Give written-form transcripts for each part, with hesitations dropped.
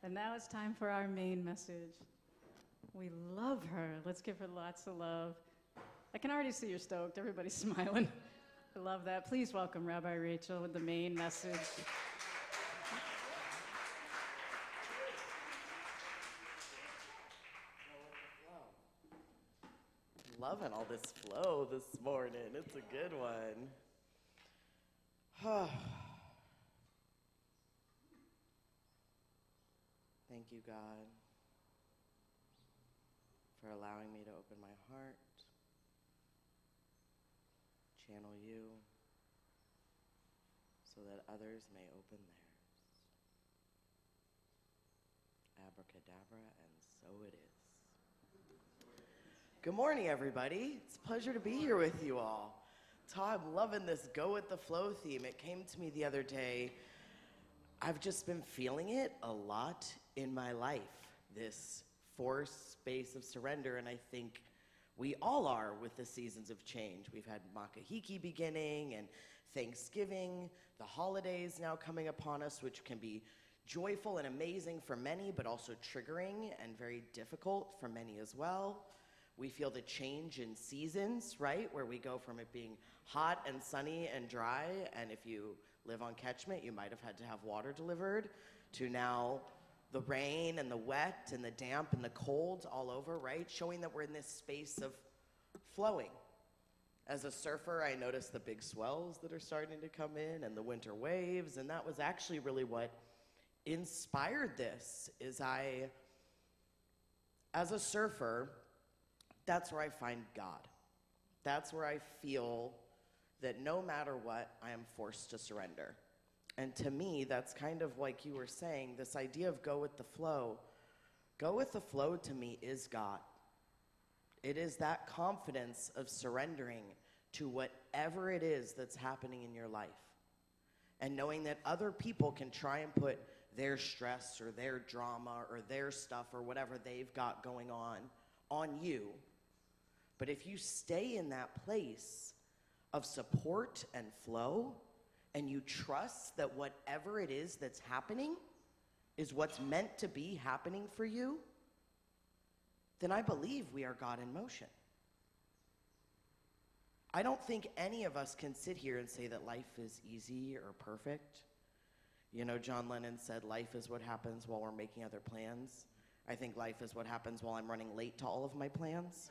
And now it's time for our main message. We love her. Let's give her lots of love. I can already see you're stoked. Everybody's smiling. I love that. Please welcome Rabbi Rachel with the main message. Loving all this flow this morning. It's a good one. Thank you, God, for allowing me to open my heart, channel you, so that others may open theirs. Abracadabra, and so it is. Good morning, everybody. It's a pleasure to be here with you all. Todd, I'm loving this Go With The Flow theme. It came to me the other day. I've just been feeling it a lot in my life, this forced space of surrender, and I think we all are with the seasons of change. We've had Makahiki beginning and Thanksgiving, the holidays now coming upon us, which can be joyful and amazing for many, but also triggering and very difficult for many as well. We feel the change in seasons, right? Where we go from it being hot and sunny and dry, and if you live on catchment, you might have had to have water delivered, to now the rain and the wet and the damp and the cold all over, right? Showing that we're in this space of flowing. As a surfer, I noticed the big swells that are starting to come in and the winter waves, and that was actually really what inspired this. As a surfer, that's where I find God. That's where I feel that no matter what, I am forced to surrender. And to me, that's kind of like you were saying, this idea of go with the flow. Go with the flow to me is God. It is that confidence of surrendering to whatever it is that's happening in your life. And knowing that other people can try and put their stress or their drama or their stuff or whatever they've got going on you. But if you stay in that place of support and flow, and you trust that whatever it is that's happening is what's meant to be happening for you, then I believe we are God in motion. I don't think any of us can sit here and say that life is easy or perfect. You know, John Lennon said, life is what happens while we're making other plans. I think life is what happens while I'm running late to all of my plans.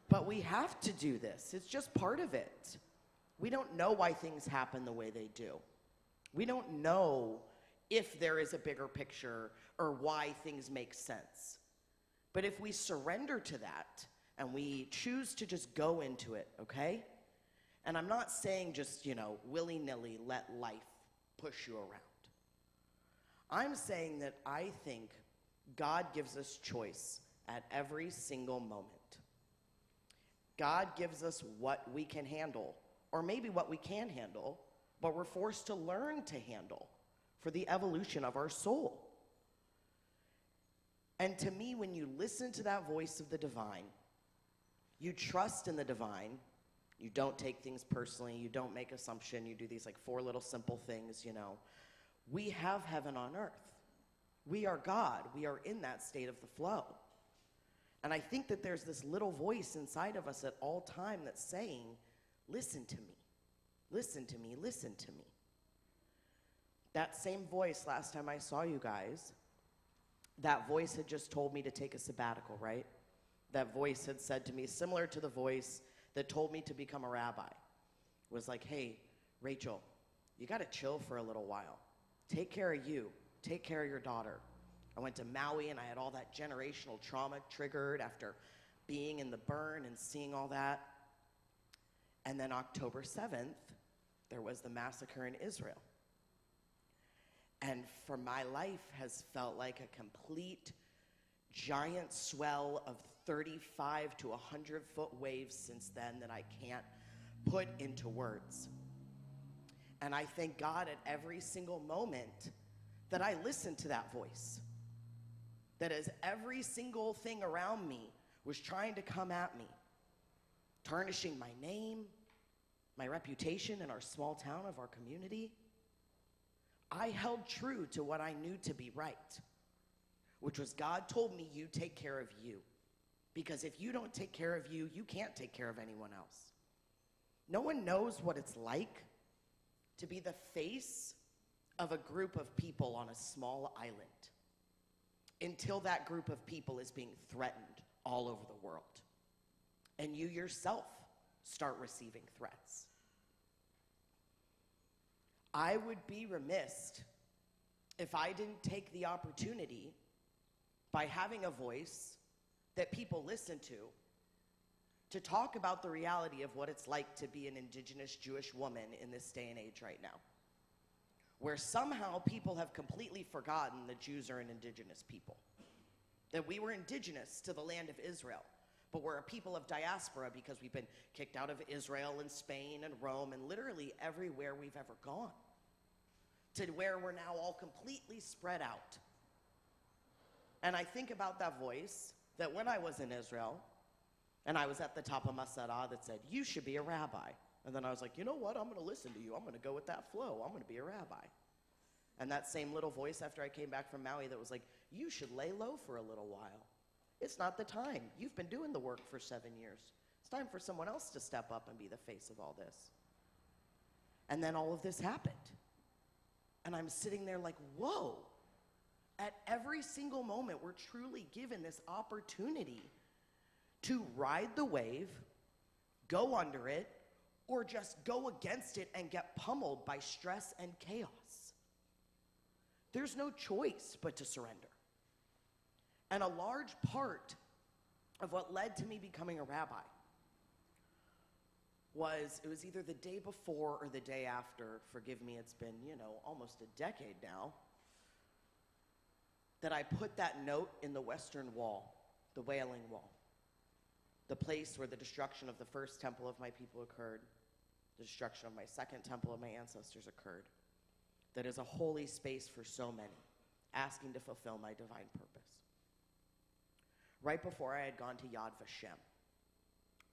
But we have to do this. It's just part of it. We don't know why things happen the way they do. We don't know if there is a bigger picture or why things make sense. But if we surrender to that and we choose to just go into it, okay? And I'm not saying just, willy-nilly let life push you around. I'm saying that I think God gives us choice at every single moment. God gives us what we can handle, or maybe what we can handle, but we're forced to learn to handle for the evolution of our soul. And to me, when you listen to that voice of the divine, you trust in the divine, you don't take things personally, you don't make assumption, you do these 4 little simple things, We have heaven on earth. We are God. We are in that state of the flow. And I think that there's this little voice inside of us at all time that's saying, listen to me, listen to me, listen to me. That same voice last time I saw you guys, that voice had just told me to take a sabbatical, right? That voice had said to me, similar to the voice that told me to become a rabbi, was like, hey, Rachel, you got to chill for a little while. Take care of you. Take care of your daughter. I went to Maui and I had all that generational trauma triggered after being in the burn and seeing all that. And then October 7th, there was the massacre in Israel. And for my life has felt like a complete giant swell of 35 to 100-foot waves since then that I can't put into words. And I thank God at every single moment that I listened to that voice. That as every single thing around me was trying to come at me, tarnishing my name, my reputation in our small town of our community, I held true to what I knew to be right. which was God told me you take care of you. Because if you don't take care of you, you can't take care of anyone else. No one knows what it's like to be the face of a group of people on a small island until that group of people is being threatened all over the world. And you yourself start receiving threats. I would be remiss if I didn't take the opportunity by having a voice that people listen to talk about the reality of what it's like to be an indigenous Jewish woman in this day and age right now, where somehow people have completely forgotten that Jews are an indigenous people, that we were indigenous to the land of Israel, but we're a people of diaspora because we've been kicked out of Israel and Spain and Rome and literally everywhere we've ever gone, to where we're now all completely spread out. And I think about that voice that when I was in Israel, and I was at the top of Masada that said, you should be a rabbi. And then I was like, you know what? I'm going to listen to you. I'm going to go with that flow. I'm going to be a rabbi. And that same little voice after I came back from Maui that was like, you should lay low for a little while. It's not the time. You've been doing the work for 7 years. It's time for someone else to step up and be the face of all this. And then all of this happened. And I'm sitting there like, whoa. At every single moment, we're truly given this opportunity to ride the wave, go under it, or just go against it and get pummeled by stress and chaos. There's no choice but to surrender. And a large part of what led to me becoming a rabbi was, it was either the day before or the day after, forgive me, it's been, almost a decade now, that I put that note in the Western Wall, the Wailing Wall, the place where the destruction of the first temple of my people occurred, the destruction of my second temple of my ancestors occurred, that is a holy space for so many, asking to fulfill my divine purpose. Right before I had gone to Yad Vashem.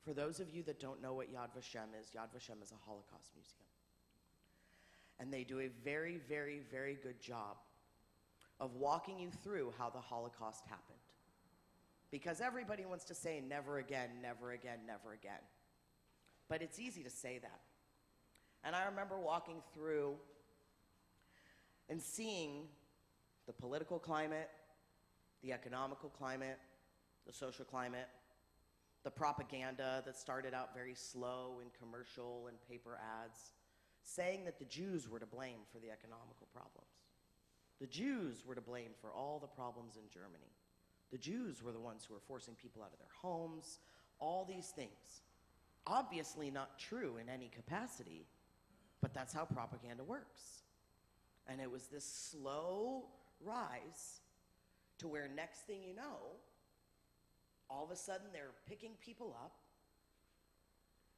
For those of you that don't know what Yad Vashem is a Holocaust museum. And they do a very, very, very good job of walking you through how the Holocaust happened. Because everybody wants to say never again, never again, never again. But it's easy to say that. And I remember walking through and seeing the political climate, the economical climate, the social climate, the propaganda that started out very slow in commercial and paper ads, saying that the Jews were to blame for the economical problems. The Jews were to blame for all the problems in Germany. The Jews were the ones who were forcing people out of their homes, all these things. Obviously not true in any capacity, but that's how propaganda works. And it was this slow rise to where next thing you know, all of a sudden they're picking people up.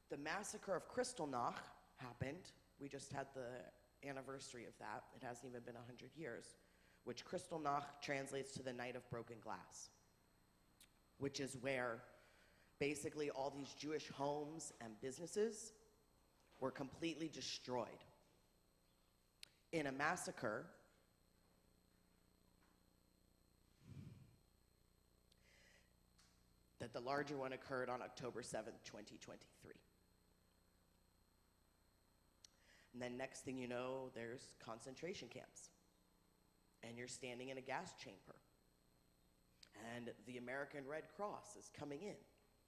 The massacre of Kristallnacht happened. We just had the anniversary of that. It hasn't even been 100 years, which Kristallnacht translates to the night of broken glass, which is where basically all these Jewish homes and businesses were completely destroyed in a massacre that the larger one occurred on October 7th, 2023. And then next thing you know, there's concentration camps. And you're standing in a gas chamber. And the American Red Cross is coming in.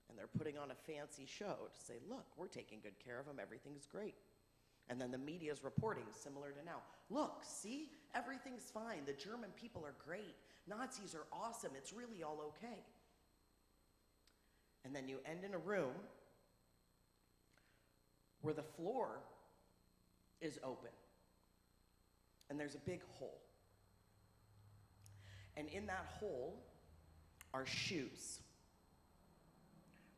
And they're putting on a fancy show to say, look, we're taking good care of them, everything's great. And then the media's reporting, similar to now. Look, see, everything's fine. The German people are great. Nazis are awesome. It's really all okay. And then you end in a room where the floor is open. And there's a big hole. And in that hole are shoes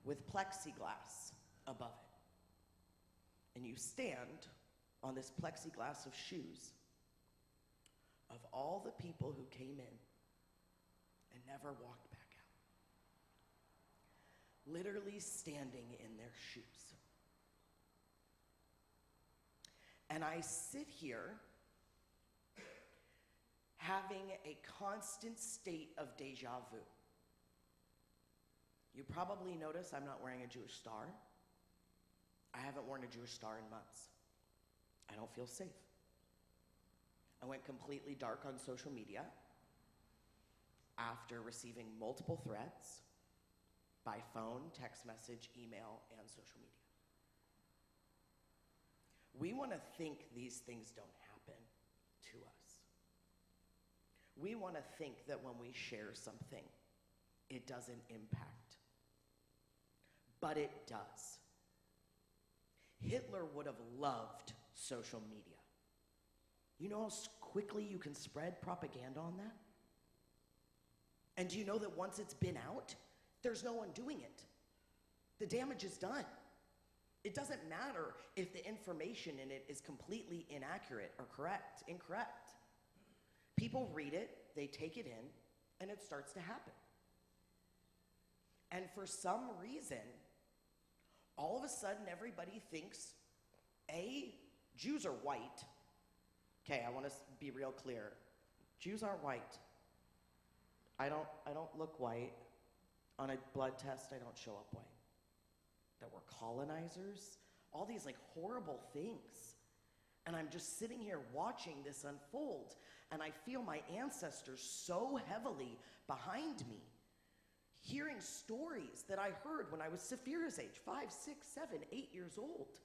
with plexiglass above it. And you stand on this plexiglass of shoes of all the people who came in and never walked back out. Literally standing in their shoes. And I sit here having a constant state of deja vu. You probably notice I'm not wearing a Jewish star. I haven't worn a Jewish star in months. I don't feel safe. I went completely dark on social media after receiving multiple threats by phone, text message, email, and social media. We want to think these things don't happen to us. We want to think that when we share something, it doesn't impact. But it does. Hitler would have loved social media. You know how quickly you can spread propaganda on that? And do you know that once it's been out, there's no one doing it? The damage is done. It doesn't matter if the information in it is completely inaccurate or incorrect. People read it, they take it in, and it starts to happen. And for some reason, all of a sudden everybody thinks, A, Jews are white. Okay, I want to be real clear. Jews aren't white. I don't look white. On a blood test, I don't show up white. That we're colonizers, all these like horrible things. And I'm just sitting here watching this unfold, and I feel my ancestors so heavily behind me, hearing stories that I heard when I was Saphira's age, 5, 6, 7, 8 years old,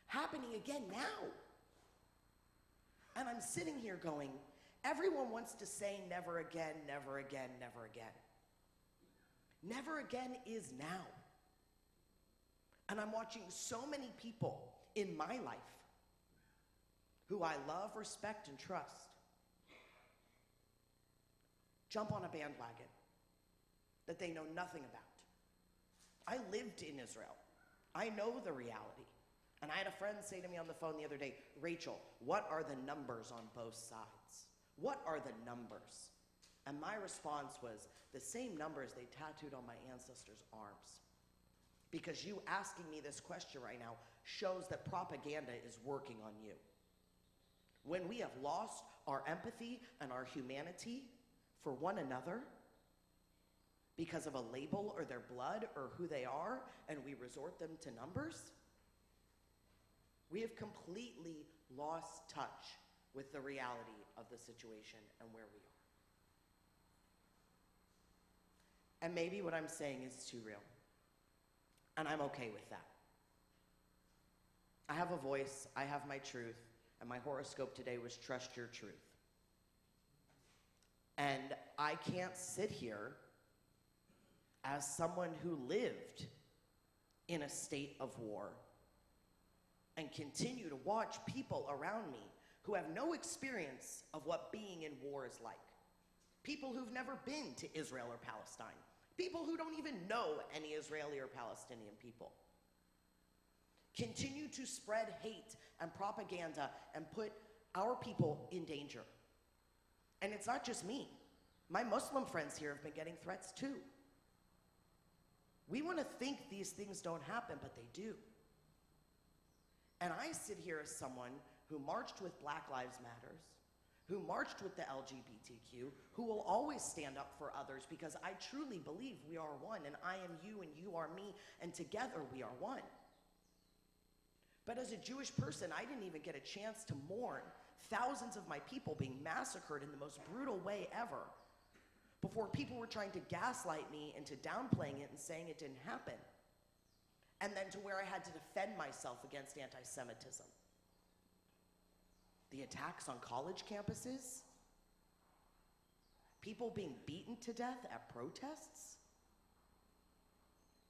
happening again now. And I'm sitting here going, everyone wants to say never again, never again, never again. Never again is now. And I'm watching so many people in my life who I love, respect, and trust jump on a bandwagon that they know nothing about. I lived in Israel. I know the reality. And I had a friend say to me on the phone the other day, Rachel, what are the numbers on both sides? What are the numbers? And my response was, the same numbers they tattooed on my ancestors' arms. Because you asking me this question right now shows that propaganda is working on you. When we have lost our empathy and our humanity for one another because of a label or their blood or who they are, and we resort them to numbers, we have completely lost touch with the reality of the situation and where we are. And maybe what I'm saying is too real. And I'm okay with that. I have a voice, I have my truth, and my horoscope today was trust your truth. And I can't sit here as someone who lived in a state of war and continue to watch people around me who have no experience of what being in war is like. People who've never been to Israel or Palestine. People who don't even know any Israeli or Palestinian people. Continue to spread hate and propaganda and put our people in danger. And it's not just me. My Muslim friends here have been getting threats too. We want to think these things don't happen, but they do. And I sit here as someone who marched with Black Lives Matters, who marched with the LGBTQ, who will always stand up for others because I truly believe we are one, and I am you and you are me, and together we are one. But as a Jewish person, I didn't even get a chance to mourn thousands of my people being massacred in the most brutal way ever before people were trying to gaslight me into downplaying it and saying it didn't happen. And then to where I had to defend myself against anti-Semitism. The attacks on college campuses, people being beaten to death at protests.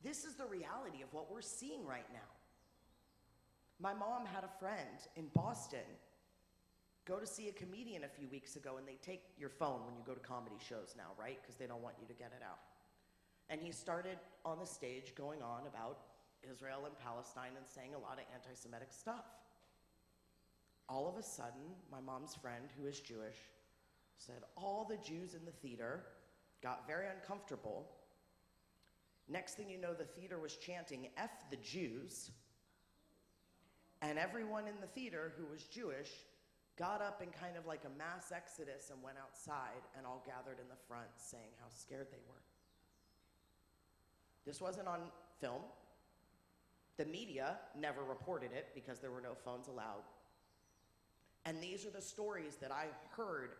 This is the reality of what we're seeing right now. My mom had a friend in Boston go to see a comedian a few weeks ago, and they take your phone when you go to comedy shows now, right? Because they don't want you to get it out. And he started on the stage going on about Israel and Palestine and saying a lot of anti-Semitic stuff. All of a sudden, my mom's friend, who is Jewish, said all the Jews in the theater got very uncomfortable. Next thing you know, the theater was chanting, F the Jews, and everyone in the theater who was Jewish got up in kind of like a mass exodus and went outside and all gathered in the front saying how scared they were. This wasn't on film. The media never reported it because there were no phones allowed. And these are the stories that I heard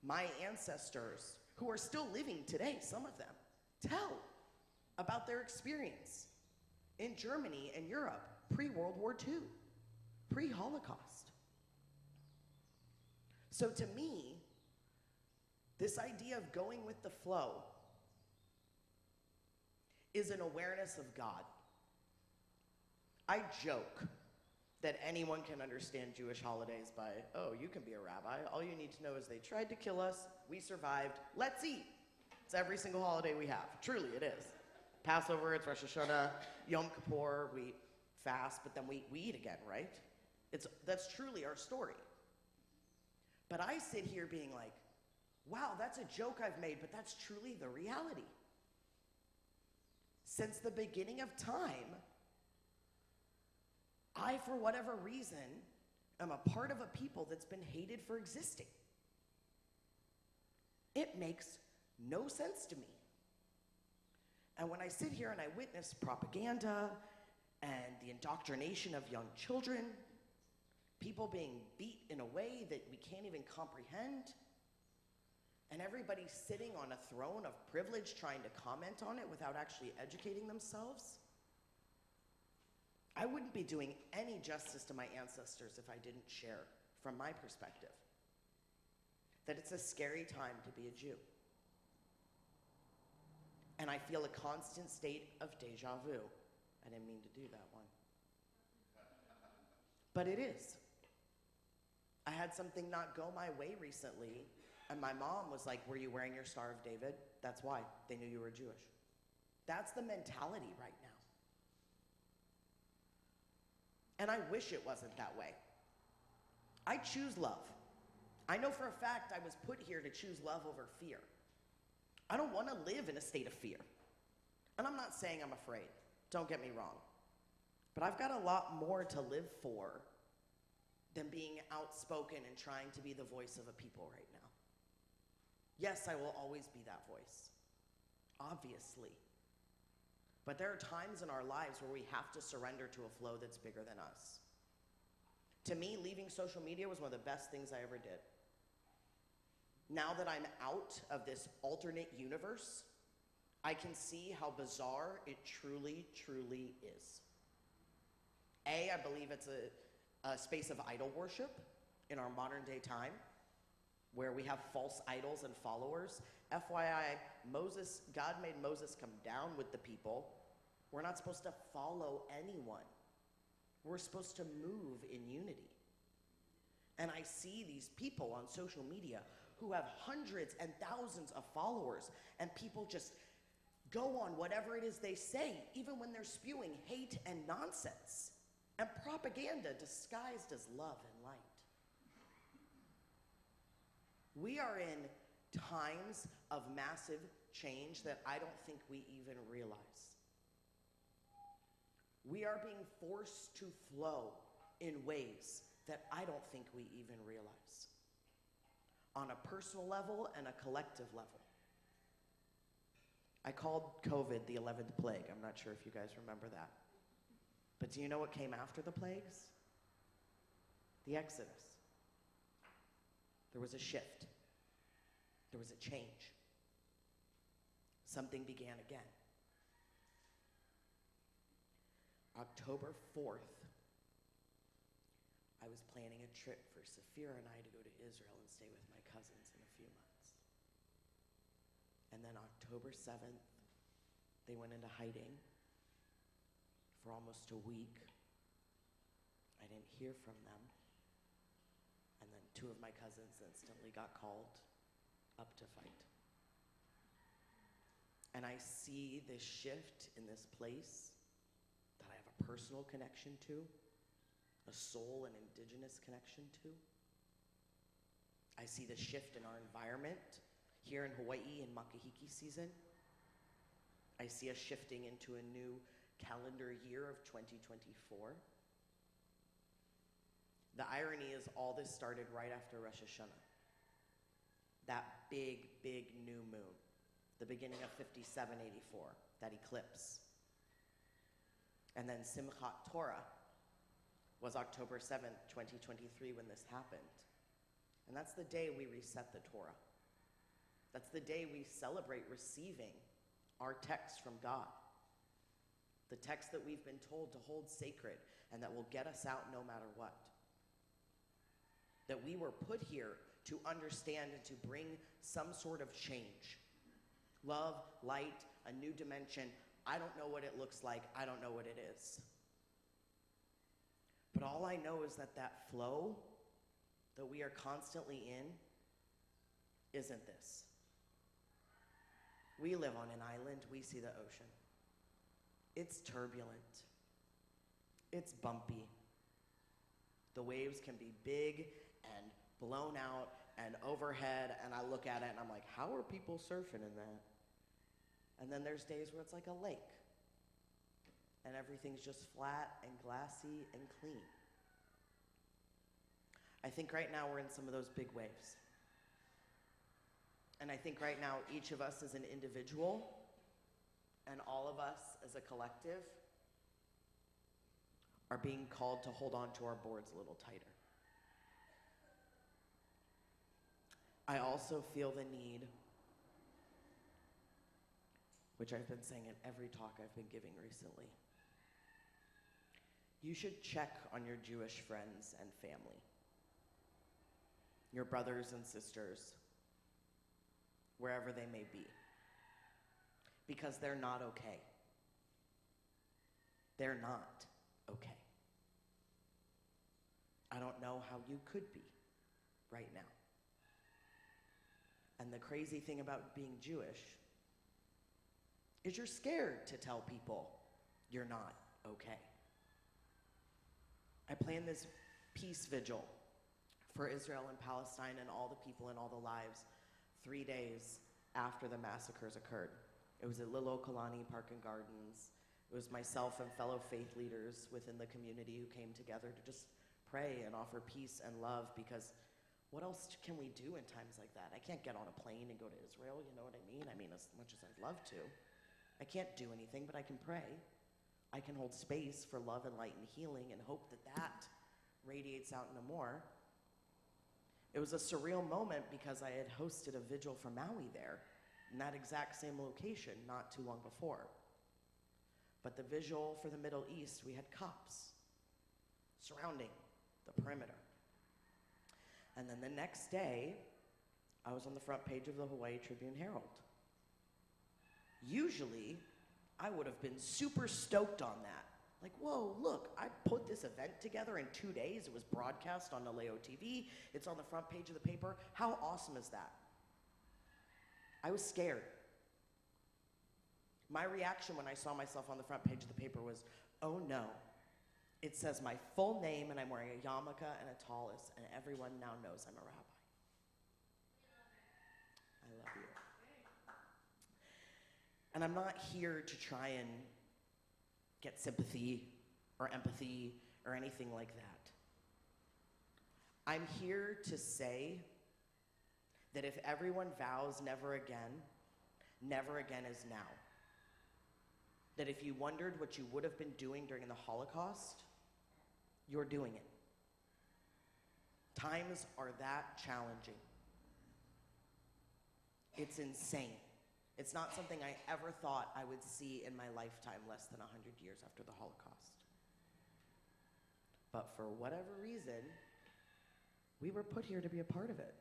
my ancestors, who are still living today, some of them, tell about their experience in Germany and Europe pre-World War II, pre-Holocaust. So to me, this idea of going with the flow is an awareness of God. I joke that anyone can understand Jewish holidays by, oh, you can be a rabbi. All you need to know is they tried to kill us, we survived, let's eat. It's every single holiday we have. Truly, it is. Passover, it's Rosh Hashanah, Yom Kippur, we fast, but then we eat again, right? That's truly our story. But I sit here being like, wow, that's a joke I've made, but that's truly the reality. Since the beginning of time, I, for whatever reason, am a part of a people that's been hated for existing. It makes no sense to me. And when I sit here and I witness propaganda and the indoctrination of young children, people being beat in a way that we can't even comprehend, and everybody sitting on a throne of privilege trying to comment on it without actually educating themselves, I wouldn't be doing any justice to my ancestors if I didn't share, from my perspective, that it's a scary time to be a Jew. And I feel a constant state of deja vu. I didn't mean to do that one. But it is. I had something not go my way recently, and my mom was like, were you wearing your Star of David? That's why. They knew you were Jewish. That's the mentality right now. And I wish it wasn't that way. I choose love. I know for a fact I was put here to choose love over fear. I don't want to live in a state of fear. And I'm not saying I'm afraid. Don't get me wrong. But I've got a lot more to live for than being outspoken and trying to be the voice of a people right now. Yes, I will always be that voice. Obviously. But there are times in our lives where we have to surrender to a flow that's bigger than us. To me, leaving social media was one of the best things I ever did. Now that I'm out of this alternate universe, I can see how bizarre it truly, truly is. I believe it's a space of idol worship in our modern day time, where we have false idols and followers. FYI, God made Moses come down with the people. We're not supposed to follow anyone. We're supposed to move in unity. And I see these people on social media who have hundreds and thousands of followers, and people just go on whatever it is they say, even when they're spewing hate and nonsense and propaganda disguised as love and light. We are in times of massive change that I don't think we even realize. We are being forced to flow in ways that I don't think we even realize, on a personal level and a collective level. I called COVID the 11th plague. I'm not sure if you guys remember that. But do you know what came after the plagues? The Exodus. There was a shift. There was a change. Something began again. October 4th, I was planning a trip for Saphira and I to go to Israel and stay with my cousins in a few months. And then October 7th, they went into hiding for almost a week. I didn't hear from them. And then 2 of my cousins instantly got called up to fight. And I see this shift in this place that I have a personal connection to, a soul and indigenous connection to. I see the shift in our environment here in Hawaii in makahiki season. I see us shifting into a new calendar year of 2024. The irony is all this started right after Rosh Hashanah. That big, big new moon. The beginning of 5784, that eclipse. And then Simchat Torah was October 7th, 2023 when this happened. And that's the day we reset the Torah. That's the day we celebrate receiving our text from God. The text that we've been told to hold sacred and that will get us out no matter what. That we were put here to understand and to bring some sort of change. Love, light, a new dimension. I don't know what it looks like. I don't know what it is. But all I know is that that flow that we are constantly in isn't this. We live on an island. We see the ocean. It's turbulent. It's bumpy. The waves can be big and blown out and overhead, and I look at it and I'm like, how are people surfing in that? And then there's days where it's like a lake, and everything's just flat and glassy and clean. I think right now we're in some of those big waves. And I think right now each of us as an individual and all of us as a collective are being called to hold on to our boards a little tighter. I also feel the need, which I've been saying in every talk I've been giving recently. You should check on your Jewish friends and family, your brothers and sisters, wherever they may be, because they're not okay. They're not okay. I don't know how you could be right now. And the crazy thing about being Jewish is you're scared to tell people you're not okay. I planned this peace vigil for Israel and Palestine and all the people and all the lives 3 days after the massacres occurred. It was at Lilo Kalani Park and Gardens. It was myself and fellow faith leaders within the community who came together to just pray and offer peace and love, because what else can we do in times like that? I can't get on a plane and go to Israel, you know what I mean? I mean, as much as I'd love to. I can't do anything, but I can pray. I can hold space for love and light and healing and hope that that radiates out into more. It was a surreal moment because I had hosted a vigil for Maui there, in that exact same location not too long before. But the vigil for the Middle East, we had cops surrounding the perimeter. And then the next day, I was on the front page of the Hawaii Tribune-Herald. Usually, I would have been super stoked on that. Like, whoa, look, I put this event together in 2 days. It was broadcast on Naleo TV. It's on the front page of the paper. How awesome is that? I was scared. My reaction when I saw myself on the front page of the paper was, oh no. It says my full name, and I'm wearing a yarmulke and a tallis, and everyone now knows I'm a rabbi. I love you. And I'm not here to try and get sympathy or empathy or anything like that. I'm here to say that if everyone vows never again is now. That if you wondered what you would have been doing during the Holocaust, you're doing it. Times are that challenging. It's insane. It's not something I ever thought I would see in my lifetime less than 100 years after the Holocaust. But for whatever reason, we were put here to be a part of it.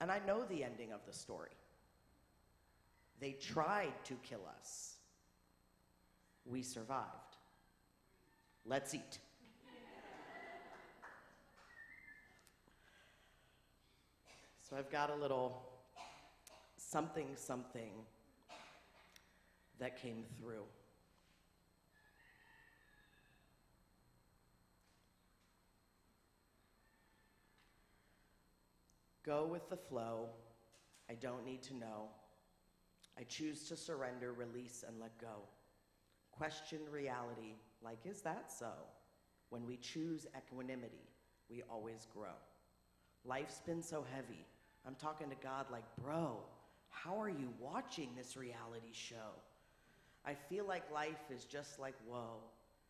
And I know the ending of the story. They tried to kill us. We survived. Let's eat. So I've got a little something that came through. Go with the flow. I don't need to know. I choose to surrender, release, and let go. Question reality, like, is that so? When we choose equanimity, we always grow. Life's been so heavy. I'm talking to God like, bro, how are you watching this reality show? I feel like life is just like, whoa,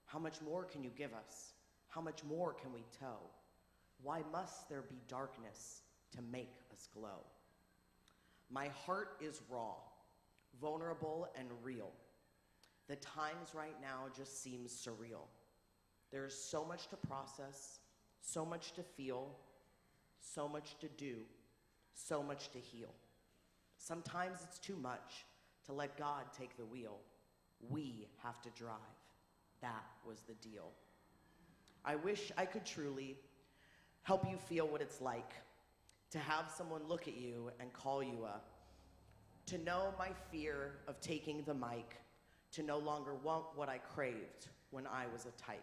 how much more can you give us? How much more can we tow? Why must there be darkness to make us glow? My heart is raw, vulnerable, and real. The times right now just seem surreal. There's so much to process, so much to feel, so much to do, so much to heal. Sometimes it's too much to let God take the wheel. We have to drive. That was the deal. I wish I could truly help you feel what it's like to have someone look at you and call you a, to know my fear of taking the mic, to no longer want what I craved when I was a tyke.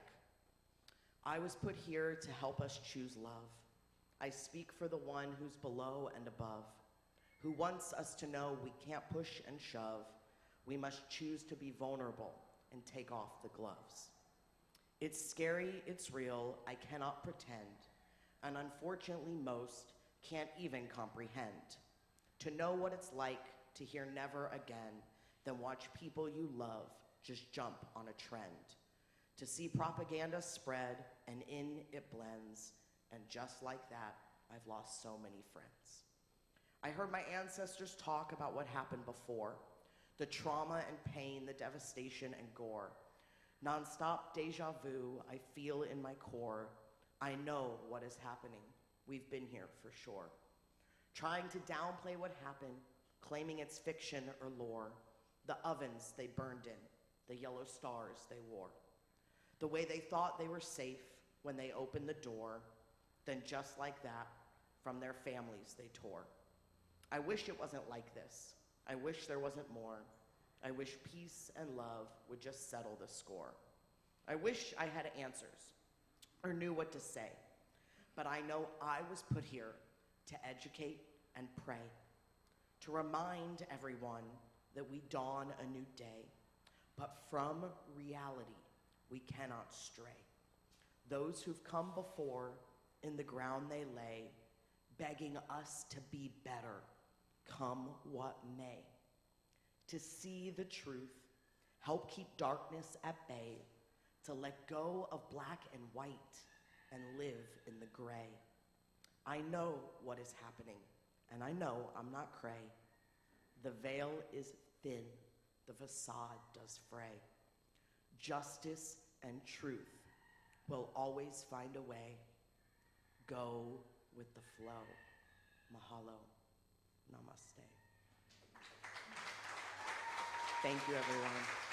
I was put here to help us choose love. I speak for the one who's below and above, who wants us to know we can't push and shove. We must choose to be vulnerable and take off the gloves. It's scary, it's real, I cannot pretend, and unfortunately most can't even comprehend. To know what it's like to hear never again, then watch people you love just jump on a trend. To see propaganda spread and in it blends, and just like that, I've lost so many friends. I heard my ancestors talk about what happened before, the trauma and pain, the devastation and gore. Non-stop deja vu I feel in my core. I know what is happening. We've been here for sure. Trying to downplay what happened, claiming it's fiction or lore. The ovens they burned in, the yellow stars they wore. The way they thought they were safe when they opened the door, then just like that, from their families they tore. I wish it wasn't like this. I wish there wasn't more. I wish peace and love would just settle the score. I wish I had answers or knew what to say, but I know I was put here to educate and pray, to remind everyone that we dawn a new day, but from reality we cannot stray. Those who've come before, in the ground they lay, begging us to be better, come what may. To see the truth, help keep darkness at bay, to let go of black and white and live in the gray. I know what is happening, and I know I'm not cray. The veil is thin, the facade does fray. Justice and truth will always find a way. Go with the flow. Mahalo. Namaste. Thank you, everyone.